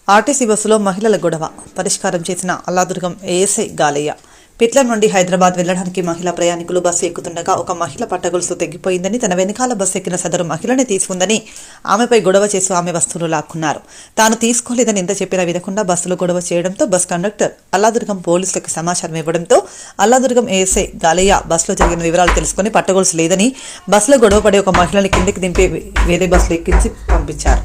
RTC బస్సులో మహిళల గొడవ పరిష్కారం చేసిన అల్లాదుర్గం ఏఎస్ఐ గాలయ్య. పిట్ల నుండి హైదరాబాద్ వెళ్లడానికి మహిళా ప్రయాణికులు బస్సు ఎక్కుతుండగా ఒక మహిళ పట్టగొలుసు తెగిపోయిందని, తన వెనకాల బస్సు ఎక్కిన సదరు మహిళని తీసుకుందని ఆమెపై గొడవ చేసి ఆమె వస్తువులు లాక్కున్నారు. తాను తీసుకోలేదని ఎంత చెప్పినా వినకుండా బస్సులో గొడవ చేయడంతో బస్ కండక్టర్ అల్లాదుర్గం పోలీసులకు సమాచారం ఇవ్వడంతో అల్లాదుర్గం ఏఎస్ఐ గాలయ్య బస్సులో జరిగిన వివరాలు తెలుసుకుని పట్టగొలుసు లేదని, బస్సులో గొడవ పడి ఒక మహిళని కిందికి దింపి వేరే బస్సులో ఎక్కించి పంపించారు.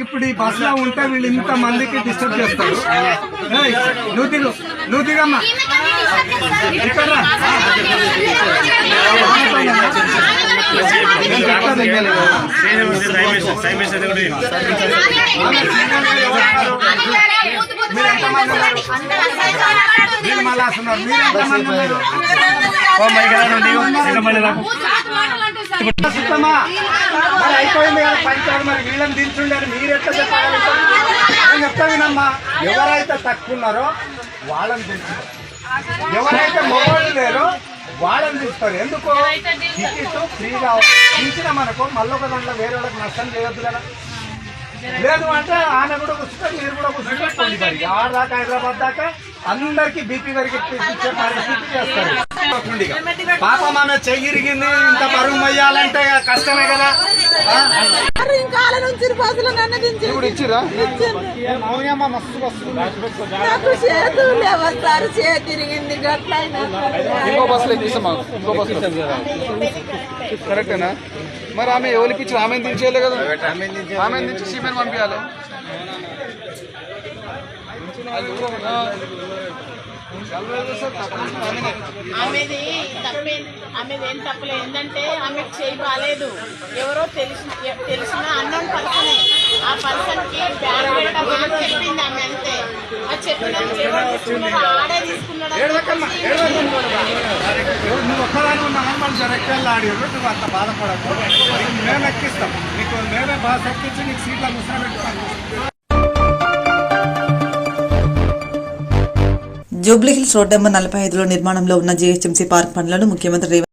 ఇప్పుడు ఈ బస్ లో ఉంటే వీళ్ళు ఇంత మందికి డిస్టర్బ్ చేస్తారు. నువ్వు దిగమ్మా. అయిపోయింది కదా పంచారు, మరి వీళ్ళని దించుండారు. మీరు ఎట్లా చెప్పగలుగుతారు? నేను చెప్తా వినమ్మా. ఎవరైతే తక్కువ ఉన్నారో వాళ్ళని దించుతారు, ఎవరైతే మొబైల్ లేరో వాళ్ళని తీస్తారు. ఎందుకు? టికెట్ ఫ్రీగా ఇచ్చిన మనకు మళ్ళీ ఒక దాంట్లో వేరే వాళ్ళకి నష్టం చేయొద్దు కదా. లేదు అంటే ఆయన కూడా కూర్చుంటారు, మీరు కూడా కూర్చుంటారు. మరి ఆరు దాకా హైదరాబాద్ దాకా అందరికి బీపీ వరకు ఇచ్చే పరిస్థితి చేస్తారు. పాపం ఆమె చెయ్యిరిగింది, ఇంత బరువు మొయ్యాలంటే కష్టమే కదా. ఇప్పుడు ఇచ్చిరా మస్తు ఇంకో బస్సులో ఎక్కిస్తాం, ఇంకో బస్సులో కరెక్టేనా? మరి ఆమె ఎవరికి ఇచ్చి ఆమెను దించేయాలి కదా. ఆమెను దించి సీమెను పంపించాలి. ఆమెది ఏం తప్పలేదు. ఏంటంటే ఆమెకు చేయి బాగాలేదు. ఎవరో తెలిసిన అన్నోన్ పర్సనే. ఆ పర్సన్ కి బ్యాగ్ పెట్టమని చెప్పింది ఆమె. అంతే. అది చెప్పిన ఆడే తీసుకున్నాడు. ఒక్కదాని ఉన్నామని జరగల్లా ఆడారు. నువ్వు అంత బాధపడకు, మేము ఎక్కిస్తాం. నీకు మేమే బాగా ఎక్కించి నీకు సీట్ల ముసా పెట్టుకుంటాం. జూబ్లీహిల్స్ రోడ్ నెంబర్ 45లో నిర్మాణంలో ఉన్న జీహెచ్ఎంసీ పార్క్ పనులను ముఖ్యమంత్రి